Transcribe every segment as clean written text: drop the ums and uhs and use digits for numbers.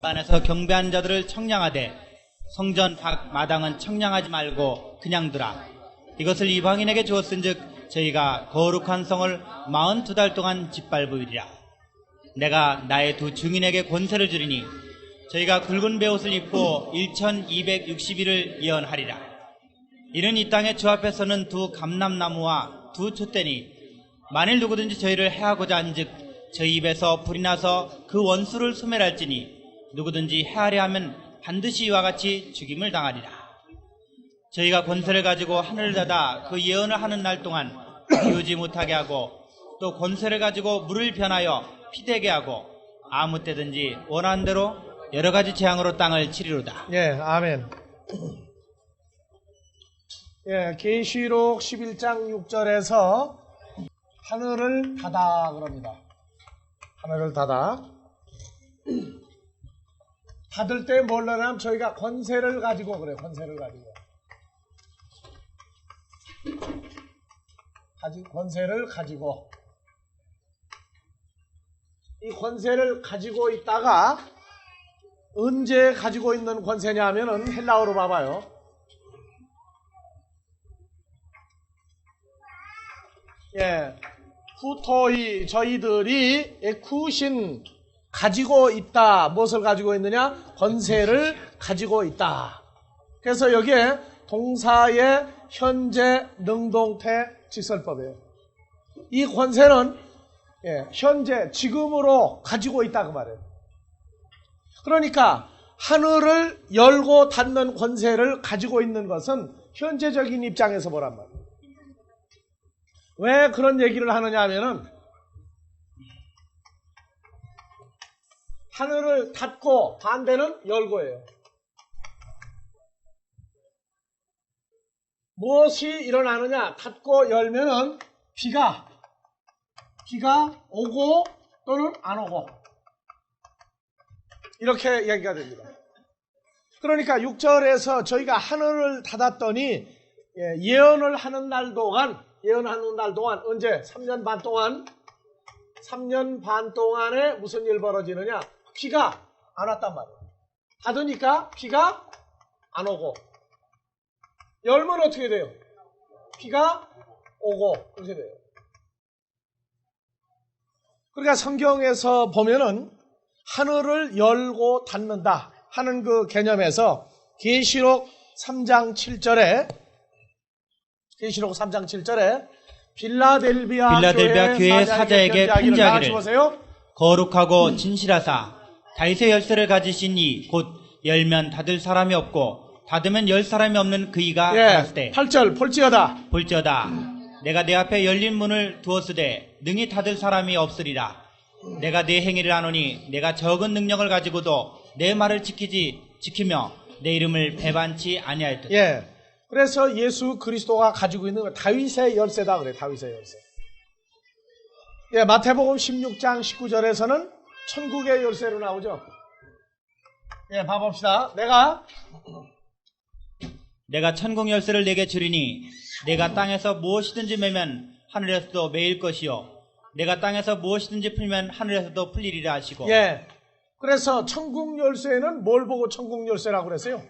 안에서 경배하는 자들을 청량하되 성전 밖 마당은 청량하지 말고 그냥 두라. 이것을 이방인에게 주었은즉 저희가 거룩한 성을 42달 동안 짓밟으리라. 내가 나의 두 증인에게 권세를 주리니 저희가 굵은 베옷을 입고 1260일을 예언하리라. 이는 이 땅에 주 앞에서는 두 감람나무와 두 촛대니 만일 누구든지 저희를 해하고자 한즉 저희 입에서 불이 나서 그 원수를 소멸할지니 누구든지 해하려 하면 반드시 이와 같이 죽임을 당하리라. 저희가 권세를 가지고 하늘을 닫아 그 예언을 하는 날 동안 비우지 못하게 하고 또 권세를 가지고 물을 변하여 피되게 하고 아무 때든지 원하는 대로 여러 가지 재앙으로 땅을 치리로다. 예, 아멘. 예, 계시록 11장 6절에서 하늘을 닫아 그럽니다. 하늘을 닫아. 닫을 때 뭘 넣냐면 저희가 권세를 가지고 그래요. 권세를 가지고. 권세를 가지고. 이 권세를 가지고 있다가 언제 가지고 있는 권세냐 하면은 헬라어로 봐봐요. 예. 후토이 저희들이 에쿠신 가지고 있다. 무엇을 가지고 있느냐? 권세를 가지고 있다. 그래서 여기에 동사의 현재 능동태 직설법이에요. 이 권세는 현재 지금으로 가지고 있다 그 말이에요. 그러니까 하늘을 열고 닫는 권세를 가지고 있는 것은 현재적인 입장에서 보란 말이에요. 왜 그런 얘기를 하느냐 하면은 하늘을 닫고 반대는 열고예요. 무엇이 일어나느냐? 닫고 열면은 비가 오고 또는 안 오고 이렇게 얘기가 됩니다. 그러니까 6절에서 저희가 하늘을 닫았더니 예언을 하는 날 동안 언제? 3년 반 동안에 무슨 일 벌어지느냐? 비가 안 왔단 말이에요. 닫으니까 비가 안 오고 열면 어떻게 돼요? 비가 오고 그렇게 돼요. 그러니까 성경에서 보면은 하늘을 열고 닫는다 하는 그 개념에서 계시록 3장 7절에 빌라델비아 교회 사자에게 편지하기를 거룩하고 진실하사 다윗의 열쇠를 가지신 이 곧 열면 닫을 사람이 없고 닫으면 열 사람이 없는 그이가 알았으되 8절 볼지어다 내가 내 앞에 열린 문을 두었으되 능히 닫을 사람이 없으리라. 내가 내 행위를 아노니 내가 적은 능력을 가지고도 내 말을 지키며 내 이름을 배반치 아니하였다. 예. 그래서 예수 그리스도가 가지고 있는 건 다윗의 열쇠다 그래. 다윗의 열쇠. 예, 마태복음 16장 19절에서는 천국의 열쇠로 나오죠. 예, 봐봅시다. 내가 천국 열쇠를 내게 주리니 내가 땅에서 무엇이든지 매면 하늘에서도 매일 것이요 내가 땅에서 무엇이든지 풀면 하늘에서도 풀리리라 하시고. 예. 그래서 천국 열쇠는 뭘 보고 천국 열쇠라고 그랬어요?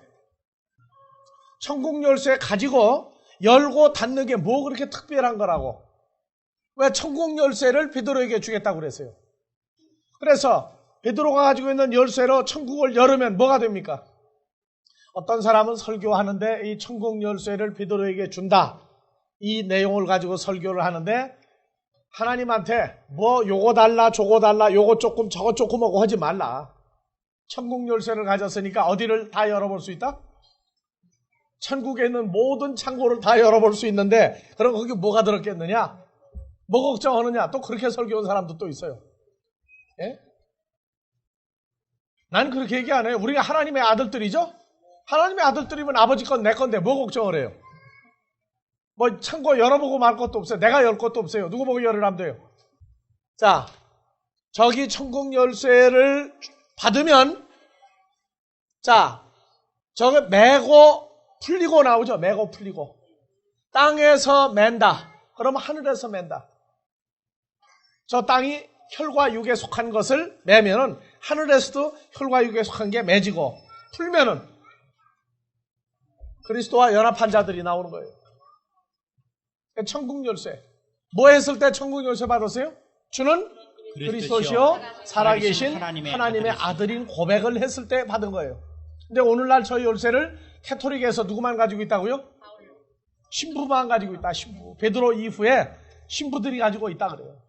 천국 열쇠 가지고 열고 닫는 게 뭐 그렇게 특별한 거라고. 왜 천국 열쇠를 베드로에게 주겠다고 그랬어요? 그래서 베드로가 가지고 있는 열쇠로 천국을 열으면 뭐가 됩니까? 어떤 사람은 설교하는데 이 천국 열쇠를 베드로에게 준다. 이 내용을 가지고 설교를 하는데 하나님한테 뭐 요거 달라 저거 달라 요거 조금 저거 조금 하고 하지 말라. 천국 열쇠를 가졌으니까 어디를 다 열어볼 수 있다? 천국에 있는 모든 창고를 다 열어볼 수 있는데 그럼 거기 뭐가 들었겠느냐? 뭐 걱정하느냐? 또 그렇게 설교한 사람도 또 있어요. 예? 난 그렇게 얘기 안 해요. 우리가 하나님의 아들들이죠? 하나님의 아들들이면 아버지 건 내 건데 뭐 걱정을 해요? 뭐 창고 열어보고 말 것도 없어요. 내가 열 것도 없어요. 누구 보고 열으라면 돼요. 자, 저기 천국 열쇠를 받으면 자, 저거 매고 풀리고 나오죠. 매고 풀리고. 땅에서 맨다. 그러면 하늘에서 맨다. 저 땅이 혈과 육에 속한 것을 매면은 하늘에서도 혈과 육에 속한 게 맺이고 풀면은 그리스도와 연합한 자들이 나오는 거예요. 천국 열쇠. 뭐 했을 때 천국 열쇠 받았어요? 주는 그리스도시요 살아계신 하나님의 아들인 고백을 했을 때 받은 거예요. 근데 오늘날 저 열쇠를 캐토릭에서 누구만 가지고 있다고요? 신부만 가지고 있다. 신부. 베드로 이후에 신부들이 가지고 있다 그래요.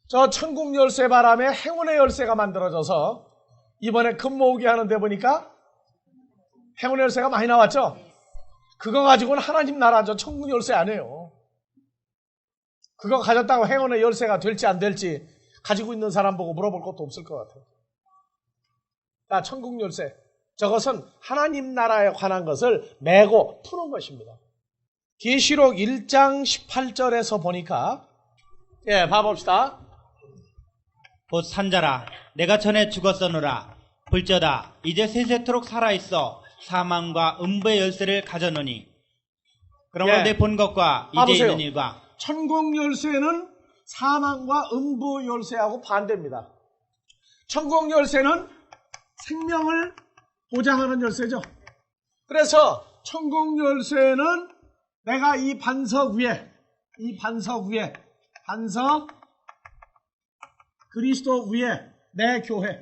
저 천국 열쇠 바람에 행운의 열쇠가 만들어져서 이번에 금 모으기 하는데 보니까 행운의 열쇠가 많이 나왔죠? 그거 가지고는 하나님 나라 저 천국 열쇠 아니에요. 그거 가졌다고 행운의 열쇠가 될지 안 될지 가지고 있는 사람 보고 물어볼 것도 없을 것 같아요. 자, 천국 열쇠. 저것은 하나님 나라에 관한 것을 메고 푸는 것입니다. 계시록 1장 18절에서 보니까 봐봅시다. 곧 산자라 내가 전에 죽었었노라 볼저다 이제 세세토록 살아있어 사망과 음부의 열쇠를 가졌노니 그러므로 내 본 것과 이제 봐보세요. 있는 일과 천국 열쇠는 사망과 음부 열쇠하고 반대입니다. 천국 열쇠는 생명을 보장하는 열쇠죠. 그래서 천국 열쇠는 내가 이 반석 위에 그리스도 위에 내 교회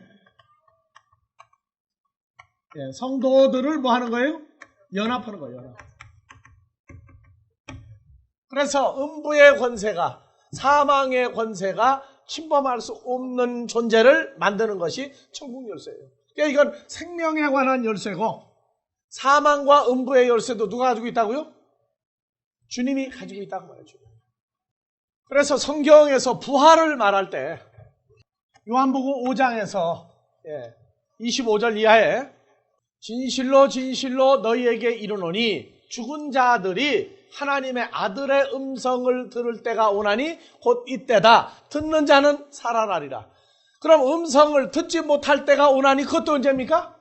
성도들을 뭐 하는 거예요? 연합하는 거예요. 연합. 그래서 음부의 권세가 사망의 권세가 침범할 수 없는 존재를 만드는 것이 천국 열쇠예요. 그러니까 이건 생명에 관한 열쇠고 사망과 음부의 열쇠도 누가 가지고 있다고요? 주님이 가지고 있다고 말이죠. 그래서 성경에서 부활을 말할 때 요한복음 5장에서 25절 이하에 진실로 진실로 너희에게 이르노니 죽은 자들이 하나님의 아들의 음성을 들을 때가 오나니 곧 이때다. 듣는 자는 살아나리라. 그럼 음성을 듣지 못할 때가 오나니 그것도 언제입니까?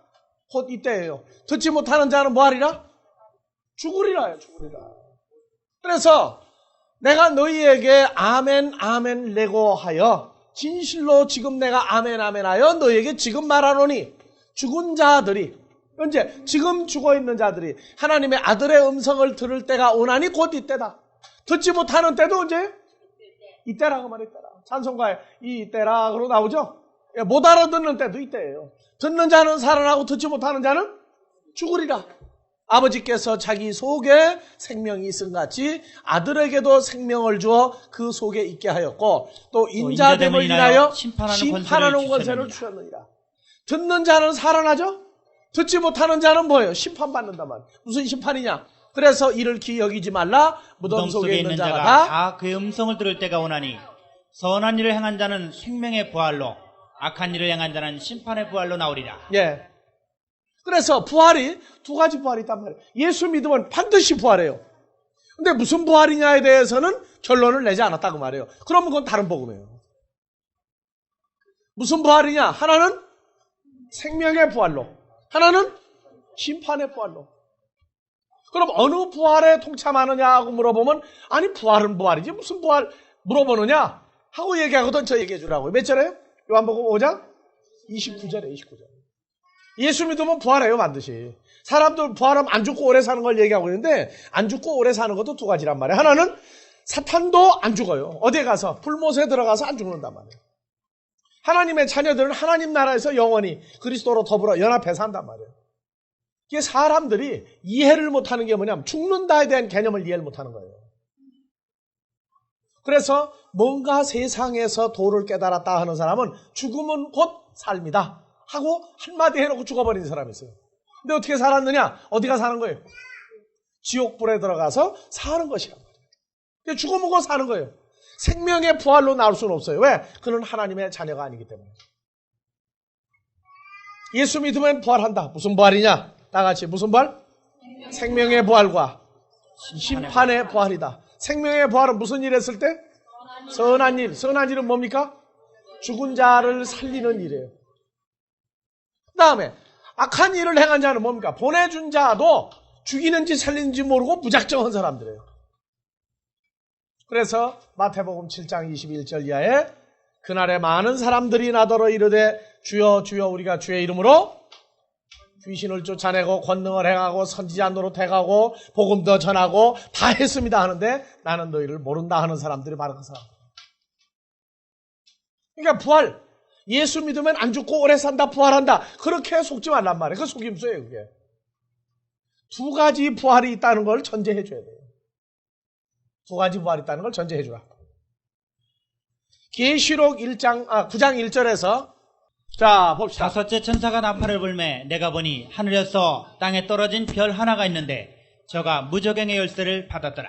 곧 이때예요. 듣지 못하는 자는 뭐하리라? 죽으리라요. 죽으리라. 그래서 내가 너희에게 아멘 아멘 레고 하여 진실로 지금 내가 아멘 아멘 하여 너희에게 지금 말하노니 죽은 자들이 현재 지금 죽어있는 자들이 하나님의 아들의 음성을 들을 때가 오나니 곧 이때다. 듣지 못하는 때도 언제? 이때라고 말했더라. 찬송가에 이때라고 나오죠? 못 알아듣는 때도 이때예요. 듣는 자는 살아나고 듣지 못하는 자는 죽으리라. 아버지께서 자기 속에 생명이 있음 같이 아들에게도 생명을 주어 그 속에 있게 하였고 또 인자됨을 인하여 심판하는 권세를 주셨느니라. 듣는 자는 살아나죠? 듣지 못하는 자는 뭐예요? 심판받는단 말이에요. 무슨 심판이냐? 그래서 이를 기여기지 말라. 무덤 속에 있는 자가 다 그의 음성을 들을 때가 오나니 선한 일을 행한 자는 생명의 부활로 악한 일을 행한 자는 심판의 부활로 나오리라. 예. 그래서 부활이 두 가지 부활이 있단 말이에요. 예수 믿으면 반드시 부활해요. 근데 무슨 부활이냐에 대해서는 결론을 내지 않았다고 말해요. 그러면 그건 다른 복음이에요. 무슨 부활이냐? 하나는 생명의 부활로, 하나는 심판의 부활로. 그럼 어느 부활에 동참하느냐고 물어보면 아니 부활은 부활이지 무슨 부활 물어보느냐 하고 얘기하거든. 저 얘기해 주라고요. 몇 절에요? 요한복음 5장 29절에 29절. 예수 믿으면 부활해요 반드시. 사람들 부활하면 안 죽고 오래 사는 걸 얘기하고 있는데 안 죽고 오래 사는 것도 두 가지란 말이에요. 하나는 사탄도 안 죽어요. 어디에 가서 불못에 들어가서 안 죽는단 말이에요. 하나님의 자녀들은 하나님 나라에서 영원히 그리스도로 더불어 연합해서 한단 말이에요. 이게 사람들이 이해를 못하는 게 뭐냐면 죽는다에 대한 개념을 이해를 못하는 거예요. 그래서 뭔가 세상에서 도를 깨달았다 하는 사람은 죽음은 곧 삶이다 하고 한마디 해놓고 죽어버리는 사람이 있어요. 근데 어떻게 살았느냐? 어디가 사는 거예요? 지옥불에 들어가서 사는 것이란 말이에요. 죽으면 곧 사는 거예요. 생명의 부활로 나올 수는 없어요. 왜? 그는 하나님의 자녀가 아니기 때문에. 예수 믿으면 부활한다. 무슨 부활이냐? 다 같이 무슨 부활? 생명의 부활과 심판의 부활이다. 생명의 부활은 무슨 일 했을 때? 선한 일. 선한 일은 뭡니까? 죽은 자를 살리는 일이에요. 그 다음에 악한 일을 행한 자는 뭡니까? 보내준 자도 죽이는지 살리는지 모르고 무작정 한 사람들이에요. 그래서 마태복음 7장 21절 이하에 그날에 많은 사람들이 나더러 이르되 주여 주여 우리가 주의 이름으로 귀신을 쫓아내고 권능을 행하고 선지자 노릇 해가고 복음도 전하고 다 했습니다 하는데 나는 너희를 모른다 하는 사람들이 바로 그 사람. 그러니까 부활, 예수 믿으면 안 죽고 오래 산다, 부활한다, 그렇게 속지 말란 말이에요. 그 속임수예요. 그게 두 가지 부활이 있다는 걸 전제해 줘야 돼요. 두 가지 부활이 있다는 걸 전제해 주라. 계시록 9장 1절에서 자 봅시다. 다섯째 천사가 나팔을 불매 내가 보니 하늘에서 땅에 떨어진 별 하나가 있는데 저가 무저갱의 열쇠를 받았더라.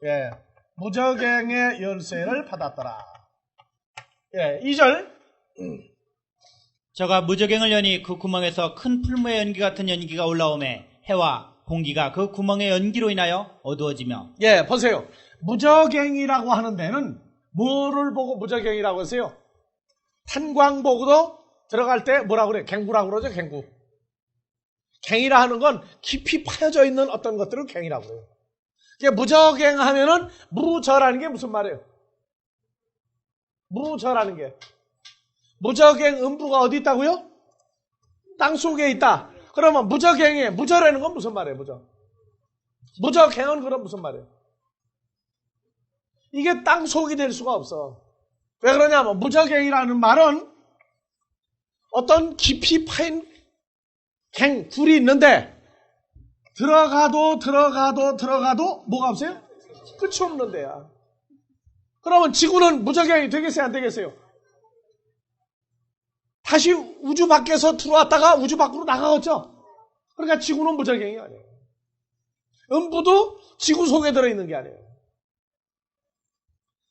예, 무저갱의 열쇠를 받았더라. 예, 2절. 저가 무저갱을 여니 그 구멍에서 큰 풀무의 연기 같은 연기가 올라오매 해와 공기가 그 구멍의 연기로 인하여 어두워지며. 예, 보세요. 무저갱이라고 하는 데는 뭐를 보고 무저갱이라고 하세요? 탄광보고도 들어갈 때 뭐라고 그래요? 갱구라고 그러죠, 갱구. 갱이라 하는 건 깊이 파여져 있는 어떤 것들을 갱이라고 그래요. 이게 무저갱 하면은 무저라는 게 무슨 말이에요? 무저라는 게. 무저갱 음부가 어디 있다고요? 땅 속에 있다. 그러면 무저갱에 무저라는 건 무슨 말이에요? 무저갱은 그럼 무슨 말이에요? 이게 땅 속이 될 수가 없어. 왜 그러냐면 무저갱이라는 말은 어떤 깊이 파인 갱, 굴이 있는데 들어가도 뭐가 없어요? 끝이 없는 데야. 그러면 지구는 무저갱이 되겠어요? 안 되겠어요? 다시 우주 밖에서 들어왔다가 우주 밖으로 나가겠죠? 그러니까 지구는 무저갱이 아니에요. 음부도 지구 속에 들어있는 게 아니에요.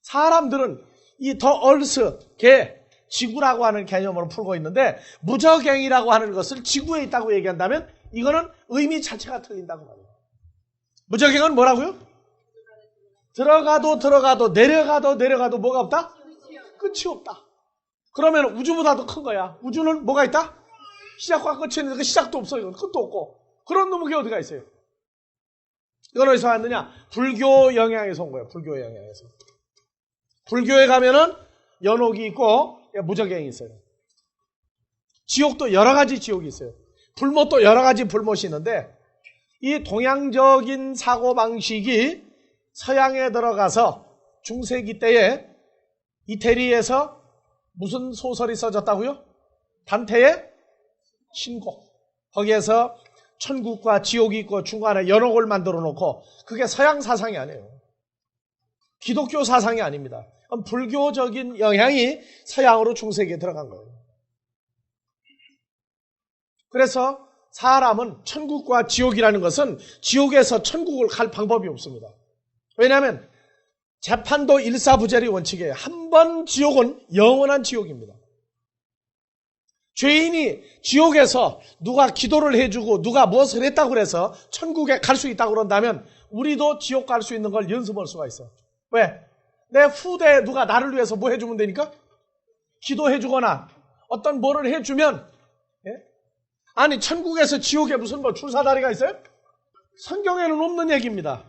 사람들은 이 더 얼스, 지구라고 하는 개념으로 풀고 있는데 무저갱이라고 하는 것을 지구에 있다고 얘기한다면 이거는 의미 자체가 틀린다고 말해요. 무저갱은 뭐라고요? 들어가도 내려가도 뭐가 없다? 끝이 없다. 그러면 우주보다도 큰 거야. 우주는 뭐가 있다? 시작과 끝이 있는데 그 시작도 없어요. 끝도 없고. 그런 놈이 어디가 있어요? 이건 어디서 왔느냐? 불교 영향에서 온 거예요. 불교 영향에서. 불교에 가면은 연옥이 있고 무저갱이 있어요. 지옥도 여러 가지 지옥이 있어요. 불못도 여러 가지 불못이 있는데 이 동양적인 사고방식이 서양에 들어가서 중세기 때에 이태리에서 무슨 소설이 써졌다고요? 단테의 신곡. 거기에서 천국과 지옥이 있고 중간에 연옥을 만들어 놓고 그게 서양 사상이 아니에요. 기독교 사상이 아닙니다. 불교적인 영향이 서양으로 중세기에 들어간 거예요. 그래서 사람은 천국과 지옥이라는 것은 지옥에서 천국을 갈 방법이 없습니다. 왜냐하면 재판도 일사부재리 원칙이에요. 한 번 지옥은 영원한 지옥입니다. 죄인이 지옥에서 누가 기도를 해주고 누가 무엇을 했다고 해서 천국에 갈 수 있다고 그런다면 우리도 지옥 갈 수 있는 걸 연습할 수가 있어. 왜? 내 후대에 누가 나를 위해서 뭐 해주면 되니까? 기도해주거나 어떤 뭐를 해주면 예? 아니 천국에서 지옥에 무슨 뭐 출사다리가 있어요? 성경에는 없는 얘기입니다.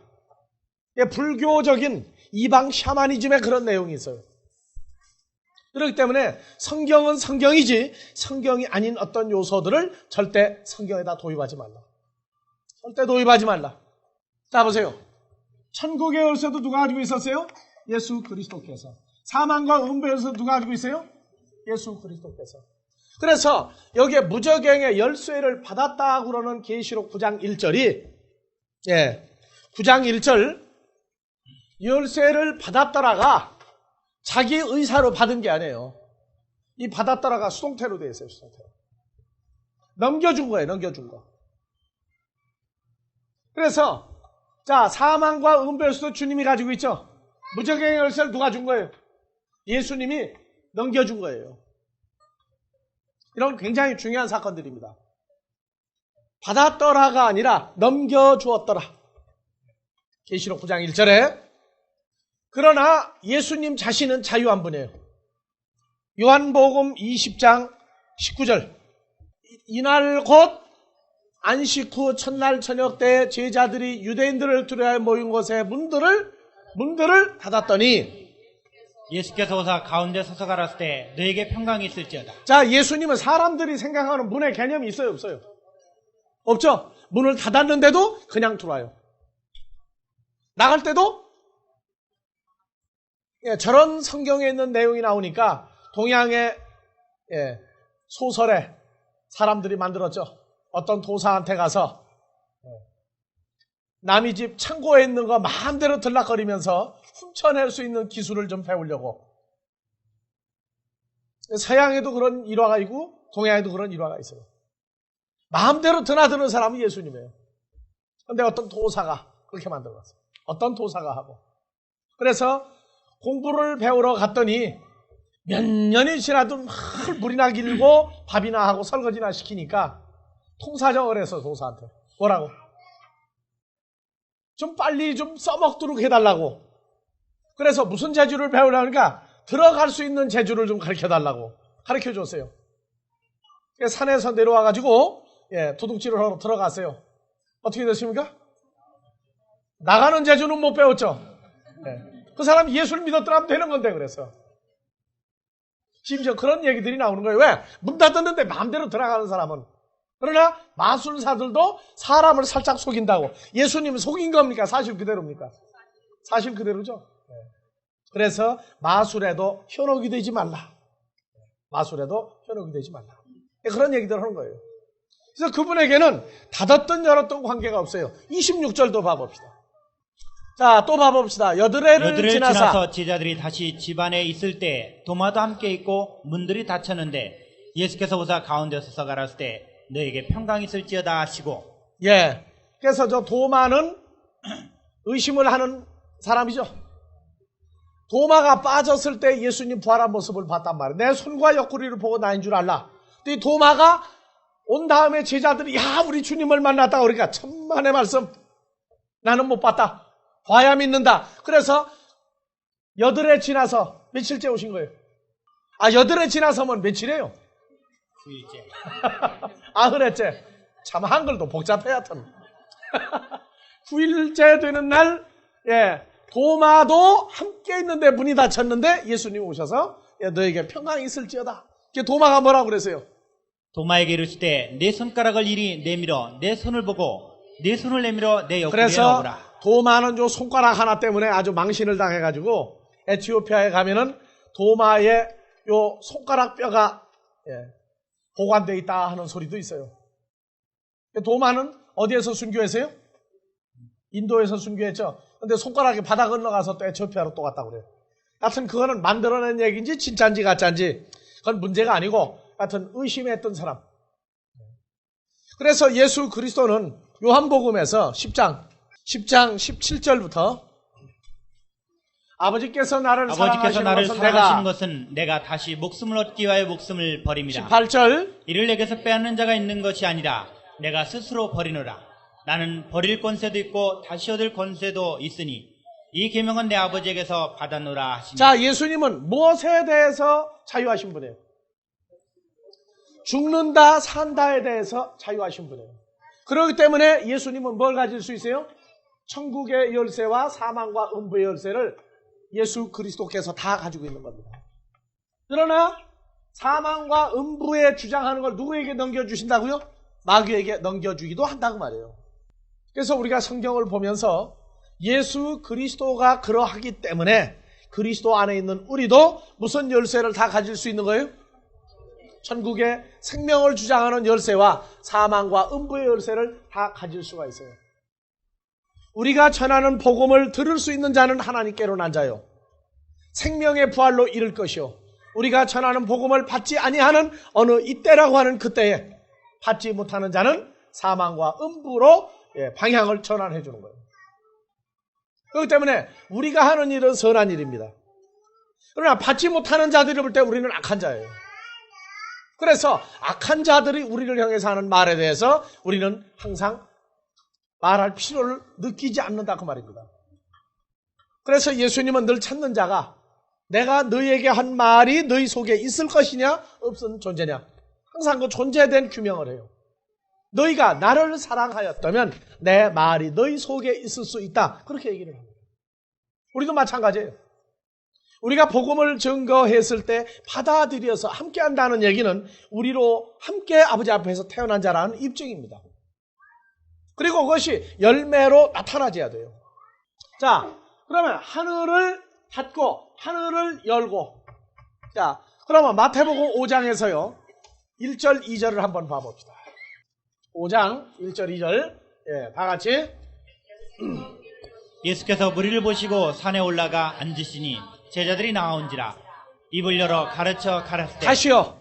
예, 불교적인 이방 샤머니즘에 그런 내용이 있어요. 그렇기 때문에 성경은 성경이지 성경이 아닌 어떤 요소들을 절대 성경에다 도입하지 말라. 절대 도입하지 말라. 자 보세요. 천국의 열쇠도 누가 가지고 있었어요? 예수 그리스도께서. 사망과 음부의 열쇠도 누가 가지고 있어요? 예수 그리스도께서. 그래서 여기에 무저갱의 열쇠를 받았다고 그러는 계시록 9장 1절이 9장 1절 열쇠를 받았더라가 자기 의사로 받은 게 아니에요. 이 받았더라가 수동태로 되어 있어요. 수동태로. 넘겨준 거예요. 넘겨준 거. 그래서 자 사망과 음부의 열쇠도 주님이 가지고 있죠. 무저갱의 열쇠를 누가 준 거예요? 예수님이 넘겨준 거예요. 이런 굉장히 중요한 사건들입니다. 받았더라가 아니라 넘겨주었더라. 계시록 9장 1절에 그러나 예수님 자신은 자유한 분이에요. 요한복음 20장 19절 이날 곧 안식 후 첫날 저녁 때 제자들이 유대인들을 두려워하여 모인 곳에 문들을 닫았더니 예수께서 오사 가운데 서서 가라을 때 너에게 평강이 있을지어다. 자, 예수님은 사람들이 생각하는 문의 개념이 있어요, 없어요? 없죠? 문을 닫았는데도 그냥 들어와요. 나갈 때도 저런 성경에 있는 내용이 나오니까 동양의 소설에 사람들이 만들었죠. 어떤 도사한테 가서 남의 집 창고에 있는 거 마음대로 들락거리면서 훔쳐낼 수 있는 기술을 좀 배우려고. 서양에도 그런 일화가 있고 동양에도 그런 일화가 있어요. 마음대로 드나드는 사람은 예수님이에요. 그런데 어떤 도사가 그렇게 만들어놨어요. 어떤 도사가 하고. 그래서 공부를 배우러 갔더니 몇 년이 지나도 막 물이나 길고 밥이나 하고 설거지나 시키니까 통사정을 해서 도사한테 뭐라고? 좀 빨리 좀 써먹도록 해달라고. 그래서 무슨 재주를 배우려니까 들어갈 수 있는 재주를 좀 가르쳐달라고 가르쳐줬어요. 산에서 내려와가지고 도둑질을 하러 들어갔어요. 어떻게 됐습니까? 나가는 재주는 못 배웠죠. 그 사람이 예수를 믿었더라면 되는 건데 그래서. 심지어 그런 얘기들이 나오는 거예요. 왜? 문 닫았는데 마음대로 들어가는 사람은. 그러나 마술사들도 사람을 살짝 속인다고. 예수님은 속인 겁니까? 사실 그대로입니까? 사실 그대로죠. 그래서 마술에도 현혹이 되지 말라. 마술에도 현혹이 되지 말라. 그런 얘기들을 하는 거예요. 그래서 그분에게는 닫았던 열었던 관계가 없어요. 26절도 봐봅시다. 자, 또 봐봅시다. 여드레를 지나서 제자들이 다시 집안에 있을 때 도마도 함께 있고 문들이 닫혔는데 예수께서 오사 가운데 서서 가라을 때 너에게 평강이 있을지어다 하시고. 그래서 저 도마는 의심을 하는 사람이죠. 도마가 빠졌을 때 예수님 부활한 모습을 봤단 말이에요. 내 손과 옆구리를 보고 나인 줄 알라. 근데 도마가 온 다음에 제자들이 야 우리 주님을 만났다 그러니까 천만의 말씀 나는 못 봤다. 봐야 믿는다. 그래서 여드레 지나서 며칠째 오신 거예요. 여드레 지나서면 며칠이에요? 9일째. 아흔째. 참 한글도 복잡해 하여튼. 9일째 되는 날 도마도 함께 있는데 문이 닫혔는데 예수님 오셔서 너에게 평강이 있을지어다. 도마가 뭐라고 그랬어요? 도마에게 이르실 때 내 손가락을 이리 내밀어 내 손을 보고 내 손을 내밀어 내 옆구리에 그래서 넣으라. 도마는 요 손가락 하나 때문에 아주 망신을 당해가지고 에티오피아에 가면은 도마의 요 손가락 뼈가 보관되어 있다 하는 소리도 있어요. 도마는 어디에서 순교했어요? 인도에서 순교했죠. 근데 손가락이 바다 건너가서 또 에티오피아로 또 갔다고 그래요. 하여튼 그거는 만들어낸 얘기인지 진짜인지 가짜인지 그건 문제가 아니고 하여튼 의심했던 사람. 그래서 예수 그리스도는 요한복음에서 10장 17절부터 아버지께서 나를 사랑하신 것은 내가 다시 목숨을 얻기 위하여 목숨을 버립니다. 18절 이를 내게서 빼앗는 자가 있는 것이 아니라 내가 스스로 버리노라. 나는 버릴 권세도 있고 다시 얻을 권세도 있으니 이 계명은 내 아버지에게서 받았노라 하시니. 자, 예수님은 무엇에 대해서 자유하신 분이에요? 죽는다 산다에 대해서 자유하신 분이에요. 그렇기 때문에 예수님은 뭘 가질 수 있어요? 천국의 열쇠와 사망과 음부의 열쇠를 예수 그리스도께서 다 가지고 있는 겁니다. 그러나 사망과 음부에 주장하는 걸 누구에게 넘겨주신다고요? 마귀에게 넘겨주기도 한다고 말이에요. 그래서 우리가 성경을 보면서 예수 그리스도가 그러하기 때문에 그리스도 안에 있는 우리도 무슨 열쇠를 다 가질 수 있는 거예요? 천국의 생명을 주장하는 열쇠와 사망과 음부의 열쇠를 다 가질 수가 있어요. 우리가 전하는 복음을 들을 수 있는 자는 하나님께로 난 자요. 생명의 부활로 이를 것이요. 우리가 전하는 복음을 받지 아니하는 어느 이때라고 하는 그때에 받지 못하는 자는 사망과 음부로 방향을 전환해 주는 거예요. 그렇기 때문에 우리가 하는 일은 선한 일입니다. 그러나 받지 못하는 자들을 볼 때 우리는 악한 자예요. 그래서 악한 자들이 우리를 향해서 하는 말에 대해서 우리는 항상 말할 필요를 느끼지 않는다 그 말입니다. 그래서 예수님은 늘 찾는 자가 내가 너희에게 한 말이 너희 속에 있을 것이냐 없은 존재냐 항상 그 존재에 대한 규명을 해요. 너희가 나를 사랑하였다면 내 말이 너희 속에 있을 수 있다. 그렇게 얘기를 합니다. 우리도 마찬가지예요. 우리가 복음을 증거했을 때 받아들여서 함께 한다는 얘기는 우리로 함께 아버지 앞에서 태어난 자라는 입증입니다. 그리고 그것이 열매로 나타나져야 돼요. 자, 그러면 하늘을 닫고 하늘을 열고. 자, 그러면 마태복음 5장에서요. 1절, 2절을 한번 봐봅시다. 5장 1절, 2절. 예, 다 같이. 예수께서 무리를 보시고 산에 올라가 앉으시니 제자들이 나온지라. 입을 열어 가르쳐 가라사대. 다시요.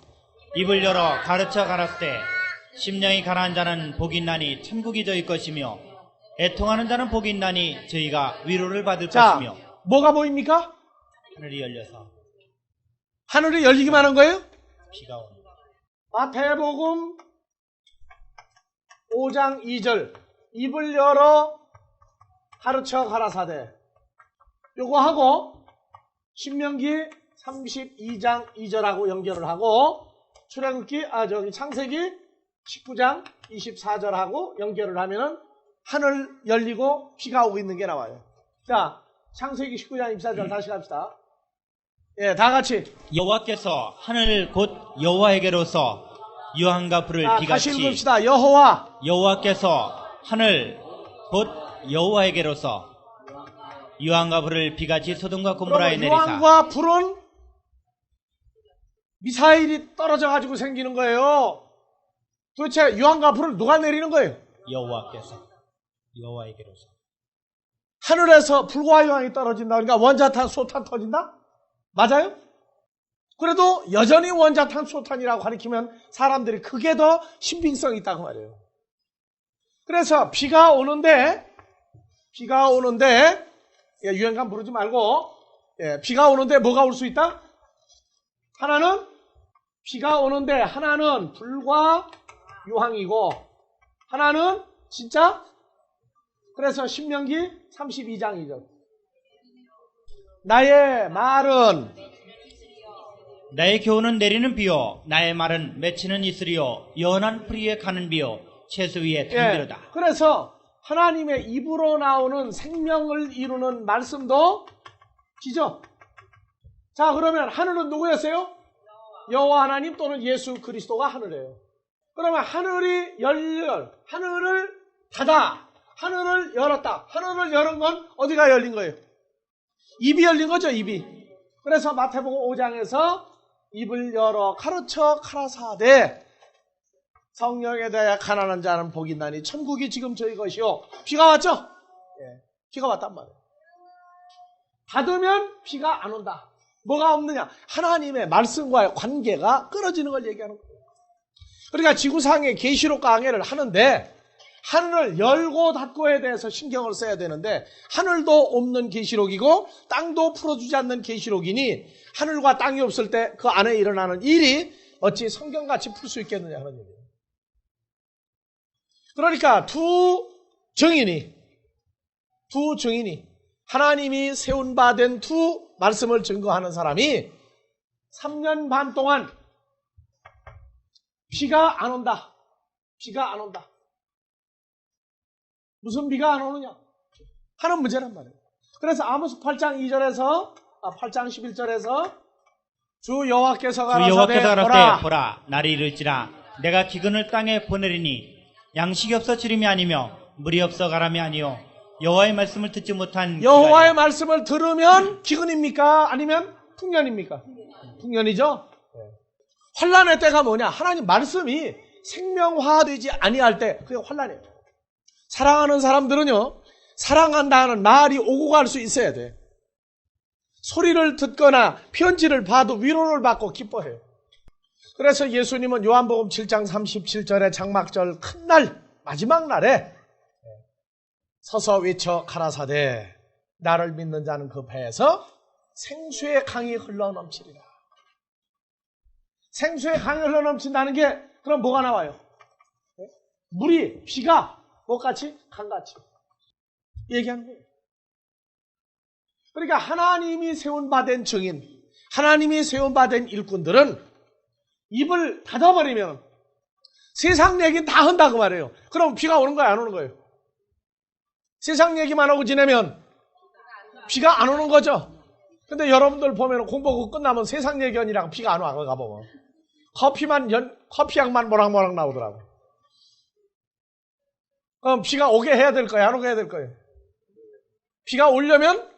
입을 열어 가르쳐 가라사대. 심령이 가난한 자는 복이 있나니 천국이 저희 것이며 애통하는 자는 복이 있나니 저희가 위로를 받을 것이며. 뭐가 보입니까? 하늘이 열려서 하늘이 열리기만 한 거예요? 비가 온다. 마태복음 5장 2절. 입을 열어 가르쳐 가라사대. 요거 하고 신명기 32장 2절하고 연결을 하고 창세기 19장 24절하고 연결을 하면은 하늘 열리고 비가 오고 있는 게 나와요. 자, 창세기 19장 24절 다시 갑시다. 예, 다 같이. 여호와께서 하늘 곧 여호와에게로서 유황과 불을 다시 비같이. 읽읍시다. 여호와께서 하늘 곧 여호와에게로서 유황과 불을 비같이 소돔과 고모라에 내리사. 유황과 불은 미사일이 떨어져 가지고 생기는 거예요. 도대체 유황과 불을 누가 내리는 거예요? 여호와께서 여호와에게로서. 하늘에서 불과 유황이 떨어진다. 그러니까 원자탄, 소탄 터진다? 맞아요? 그래도 여전히 원자탄, 소탄이라고 가리키면 사람들이 그게 더 신빙성이 있다고 말이에요. 그래서 비가 오는데 유행감 부르지 말고 비가 오는데 뭐가 올 수 있다? 하나는 비가 오는데 하나는 불과 유황이고 하나는 진짜. 그래서 신명기 32장 2절. 나의 교훈은 내리는 비요 나의 말은 맺히는 이슬이요 연한 풀 위에 가는 비요 채소 위에 던지로다. 그래서 하나님의 입으로 나오는 생명을 이루는 말씀도 비죠. 자, 그러면 하늘은 누구였어요? 여호와 하나님 또는 예수 그리스도가 하늘이에요. 그러면 하늘을 닫아, 하늘을 열었다. 하늘을 열은 건 어디가 열린 거예요? 입이 열린 거죠, 입이. 그래서 마태복음 5장에서 입을 열어 가르쳐 가라사대. 성령에 대하여 가난한 자는 복이 있나니 천국이 지금 저희 것이요. 비가 왔죠? 예, 비가 왔단 말이에요. 닫으면 비가 안 온다. 뭐가 없느냐? 하나님의 말씀과의 관계가 끊어지는 걸 얘기하는 거예요. 그러니까 지구상의 계시록 강해를 하는데 하늘을 열고 닫고에 대해서 신경을 써야 되는데 하늘도 없는 계시록이고 땅도 풀어주지 않는 계시록이니 하늘과 땅이 없을 때 그 안에 일어나는 일이 어찌 성경같이 풀 수 있겠느냐 하는 얘기예요. 그러니까 두 증인이 하나님이 세운 바 된 두 말씀을 증거하는 사람이 3년 반 동안 비가 안 온다. 무슨 비가 안 오느냐? 하는 문제란 말이에요. 그래서 아모스 8장 11절에서 주 여호와께서 가라사대 보라 날이 이를지라 내가 기근을 땅에 보내리니 양식이 없어 주림이 아니며 물이 없어 가람이 아니요 여호와의 말씀을 듣지 못한 여호와의 말씀을 들으면 기근입니까? 아니면 풍년입니까? 풍년이죠. 환난의 때가 뭐냐? 하나님 말씀이 생명화되지 아니할 때 그게 환난이에요. 사랑하는 사람들은요, 사랑한다는 말이 오고 갈 수 있어야 돼. 소리를 듣거나 편지를 봐도 위로를 받고 기뻐해요. 그래서 예수님은 요한복음 7장 37절의 장막절 큰 날, 마지막 날에 서서 외쳐 가라사대 나를 믿는 자는 그 배에서 생수의 강이 흘러넘치리라. 생수의 강이 흘러넘친다는 게 그럼 뭐가 나와요? 물이, 비가 뭐같이? 강같이 얘기하는 거예요. 그러니까 하나님이 세운 바 된 증인, 하나님이 세운 바 된 일꾼들은 입을 닫아버리면 세상 얘기는 다 한다 그 말이에요. 그럼 비가 오는 거예요, 안 오는 거예요? 세상 얘기만 하고 지내면 비가 안 오는 거죠. 근데 여러분들 보면 공부하고 끝나면 세상 예견이랑 비가 안 와, 가보면. 커피향만 모락모락 나오더라고. 그럼 비가 오게 해야 될 거예요? 안 오게 해야 될 거예요? 비가 오려면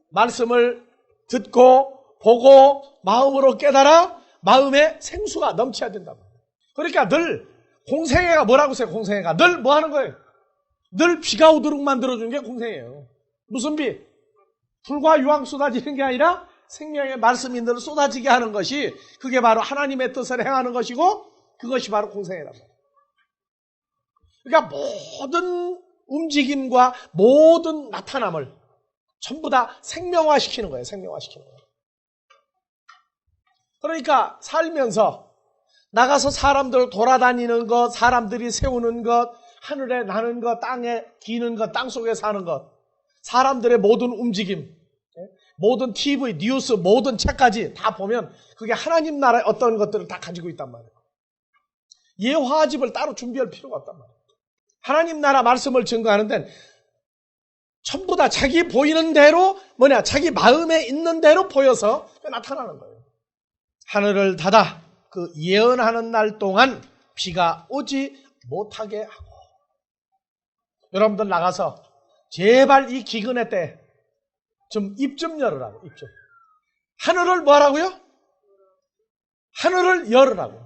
말씀을 듣고 보고 마음으로 깨달아 마음에 생수가 넘쳐야 된다고. 그러니까 늘 공생애가 뭐라고 했어요? 공생애가 늘 뭐 하는 거예요? 늘 비가 오도록 만들어주는 게 공생애예요. 무슨 비? 불과 유황 쏟아지는 게 아니라 생명의 말씀이 늘 쏟아지게 하는 것이 그게 바로 하나님의 뜻을 행하는 것이고 그것이 바로 공생애란 말이에요. 그러니까 모든 움직임과 모든 나타남을 전부 다 생명화시키는 거예요. 생명화시키는 거예요. 그러니까 살면서 나가서 사람들 돌아다니는 것, 사람들이 세우는 것, 하늘에 나는 것, 땅에 기는 것, 땅속에 사는 것, 사람들의 모든 움직임, 모든 TV, 뉴스, 모든 책까지 다 보면 그게 하나님 나라의 어떤 것들을 다 가지고 있단 말이에요. 예화집을 따로 준비할 필요가 없단 말이에요. 하나님 나라 말씀을 증거하는 데는 전부 다 자기 보이는 대로 자기 마음에 있는 대로 보여서 나타나는 거예요. 하늘을 닫아 그 예언하는 날 동안 비가 오지 못하게 하고. 여러분들 나가서 제발 이 기근의 때 좀 입 좀 열으라고. 입 좀. 하늘을 뭐라고요? 하늘을 열으라고.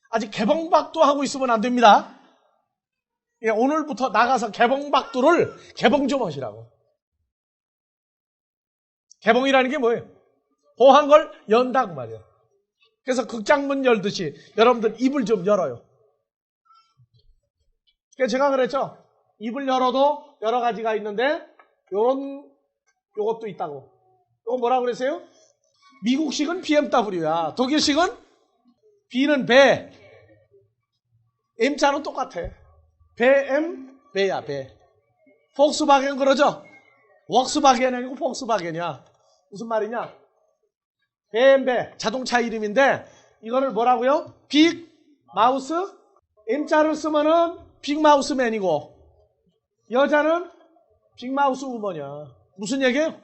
아직 개봉박도 하고 있으면 안 됩니다. 오늘부터 나가서 개봉박두를 개봉 좀 하시라고. 개봉이라는 게 뭐예요? 보한 걸 연다고 말이에요. 그래서 극장문 열듯이 여러분들 입을 좀 열어요. 그래서 제가 그랬죠. 입을 열어도 여러 가지가 있는데 요것도 있다고. 이거 뭐라고 그랬어요? 미국식은 BMW야. 독일식은 B는 배. M자는 똑같아. 배야, 배. 폭스바겐 그러죠? 웍스바겐이 아니고 폭스바겐이야. 무슨 말이냐? BMW, 자동차 이름인데, 이거를 뭐라고요? 빅 마우스? M자를 쓰면은 빅 마우스맨이고, 여자는 빅 마우스 우먼이야. 무슨 얘기예요?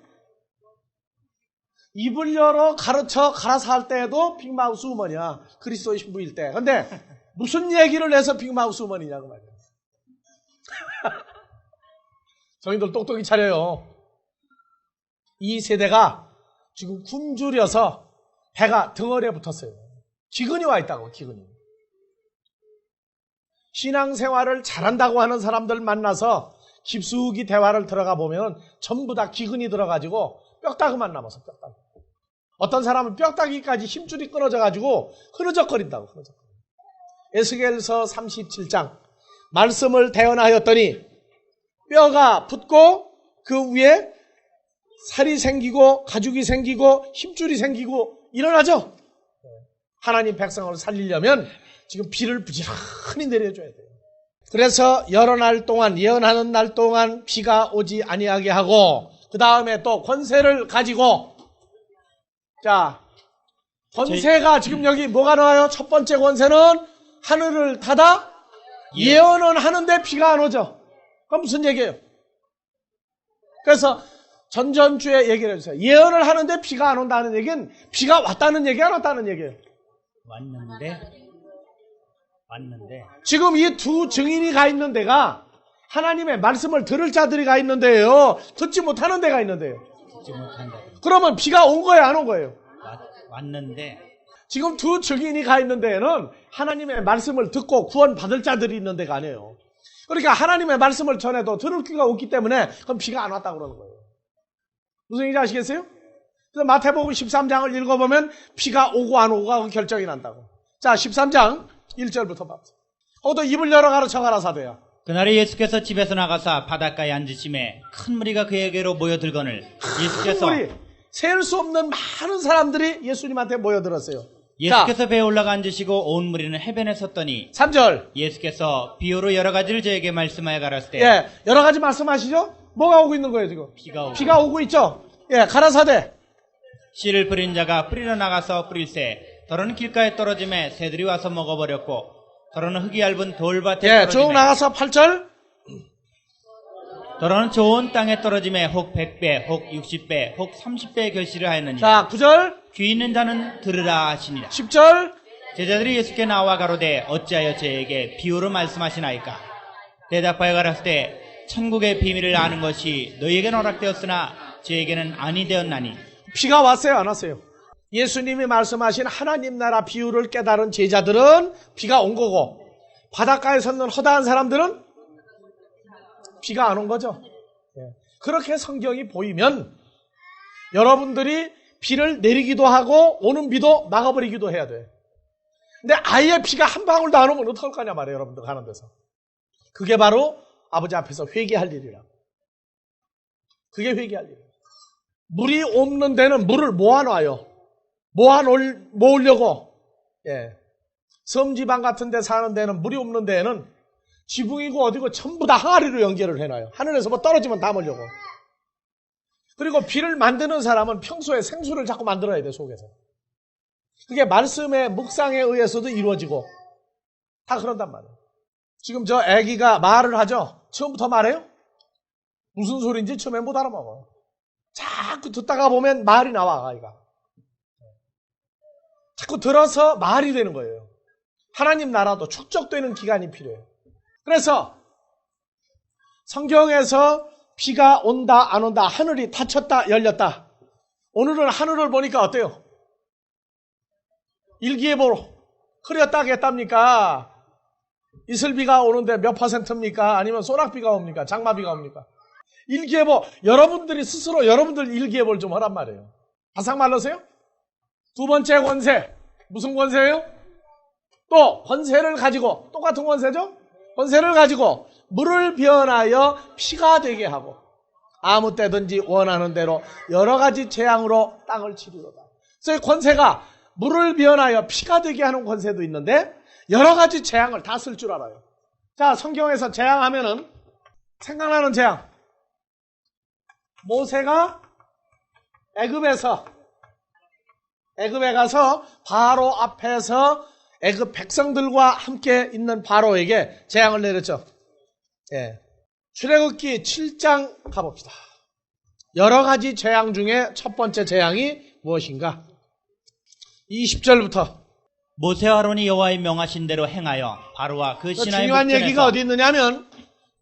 입을 열어 갈아서 할 때에도 빅 마우스 우먼이야. 그리스도의 신부일 때. 근데, 무슨 얘기를 해서 빅 마우스 우먼이냐고 말이야. 저희들 똑똑히 차려요. 이 세대가 지금 굶주려서 배가 덩어리에 붙었어요. 기근이 와 있다고, 기근이. 신앙생활을 잘한다고 하는 사람들 만나서 깊숙이 대화를 들어가 보면 전부 다 기근이 들어가지고 뼈다귀만 남아서 뼈다귀. 어떤 사람은 뼈다귀까지 힘줄이 끊어져가지고 흐느적거린다고, 흐느적거린다고. 에스겔서 37장. 말씀을 대언하였더니 뼈가 붙고 그 위에 살이 생기고 가죽이 생기고 힘줄이 생기고 일어나죠. 하나님 백성을 살리려면 지금 비를 부지런히 내려줘야 돼요. 그래서 여러 날 동안 예언하는 날 동안 비가 오지 아니하게 하고 그 다음에 또 권세를 가지고 자 권세가 지금 여기 뭐가 나와요? 첫 번째 권세는 하늘을 닫아 예언은 하는데 비가 안 오죠. 그럼 무슨 얘기예요? 그래서 전전주에 얘기를 해주세요. 예언을 하는데 비가 안 온다는 얘기는 비가 왔다는 얘기 안 왔다는 얘기예요. 왔는데 지금 이 두 증인이 가 있는 데가 하나님의 말씀을 들을 자들이 가 있는 데예요. 듣지 못하는 데가 있는 데예요. 그러면 비가 온 거예요, 안 온 거예요? 왔는데 지금 두 증인이 가 있는 데에는 하나님의 말씀을 듣고 구원 받을 자들이 있는 데가 아니에요. 그러니까 하나님의 말씀을 전해도 들을 귀가 없기 때문에 그럼 비가 안 왔다고 그러는 거예요. 무슨 얘기인지 아시겠어요? 그래서 마태복음 13장을 읽어보면 비가 오고 안 오고가 결정이 난다고. 자, 13장 1절부터 봐보세요. 또 입을 열어 가르쳐 가라사대야. 그날에 예수께서 집에서 나가사 바닷가에 앉으심에 큰 무리가 그에게로 모여들거늘 예수께서 셀 수 없는 많은 사람들이 예수님한테 모여들었어요. 예수께서 배에 올라가 앉으시고 온 무리는 해변에 섰더니 3절 예수께서 비유로 여러 가지를 저에게 말씀하여 가라사대. 예, 여러 가지 말씀하시죠? 뭐가 오고 있는 거예요 지금? 비가 오고 있죠? 예, 가라사대. 씨를 뿌린 자가 뿌리러 나가서 뿌릴새 더러는 길가에 떨어짐에 새들이 와서 먹어버렸고 더러는 흙이 얇은 돌밭에 예, 떨어짐에 쭉 나가서 8절 더러는 좋은 땅에 떨어짐에 혹 100배, 혹 60배, 혹 30배 결실을 하였느니 자, 9절, 귀 있는 자는 들으라 하시니라. 10절. 제자들이 예수께 나와 가로되 어찌하여 저에게 비유로 말씀하시나이까? 대답하여 가라사대 천국의 비밀을 아는 것이 너희에게는 허락되었으나 저에게는 아니 되었나니. 비가 왔어요, 안 왔어요? 예수님이 말씀하신 하나님 나라 비유를 깨달은 제자들은 비가 온 거고, 바닷가에 섰는 허다한 사람들은 비가 안 온 거죠. 그렇게 성경이 보이면 여러분들이 비를 내리기도 하고 오는 비도 막아버리기도 해야 돼. 근데 아예 비가 한 방울도 안 오면 어떡할 거냐 말이에요, 여러분들 가는 데서. 그게 바로 아버지 앞에서 회개할 일이라. 그게 회개할 일이에요. 물이 없는 데는 물을 모아놔요. 모으려고. 섬지방 같은 데 사는 데는 물이 없는 데는 지붕이고 어디고 전부 다 항아리로 연결을 해놔요. 하늘에서 뭐 떨어지면 담으려고. 그리고 비를 만드는 사람은 평소에 생수를 자꾸 만들어야 돼, 속에서. 그게 말씀의 묵상에 의해서도 이루어지고 다 그런단 말이에요. 지금 저 아기가 말을 하죠? 처음부터 말해요? 무슨 소리인지 처음엔 못 알아먹어요. 자꾸 듣다가 보면 말이 나와, 아이가. 자꾸 들어서 말이 되는 거예요. 하나님 나라도 축적되는 기간이 필요해요. 그래서 성경에서 비가 온다 안 온다, 하늘이 닫혔다 열렸다. 오늘은 하늘을 보니까 어때요? 일기예보로 흐렸다겠답니까? 이슬비가 오는데 몇 %입니까? 아니면 소낙비가 옵니까? 장마비가 옵니까? 일기예보, 여러분들이 스스로 여러분들 일기예보를 좀 하란 말이에요. 바싹 말르세요? 두 번째 권세, 무슨 권세예요? 또 권세를 가지고, 똑같은 권세죠? 권세를 가지고 물을 변하여 피가 되게 하고 아무 때든지 원하는 대로 여러 가지 재앙으로 땅을 치리로다. 그래서 권세가 물을 변하여 피가 되게 하는 권세도 있는데 여러 가지 재앙을 다 쓸 줄 알아요. 자, 성경에서 재앙하면은 생각나는 재앙. 모세가 애굽에 가서 바로 앞에서 애굽 백성들과 함께 있는 바로에게 재앙을 내렸죠. 출애굽기 7장 가봅시다. 여러 가지 재앙 중에 첫 번째 재앙이 무엇인가? 20절부터. 모세와 아론이 여호와의 명하신 대로 행하여 바로와 그 신하의 중요한 목전에서 얘기가 어디 있느냐면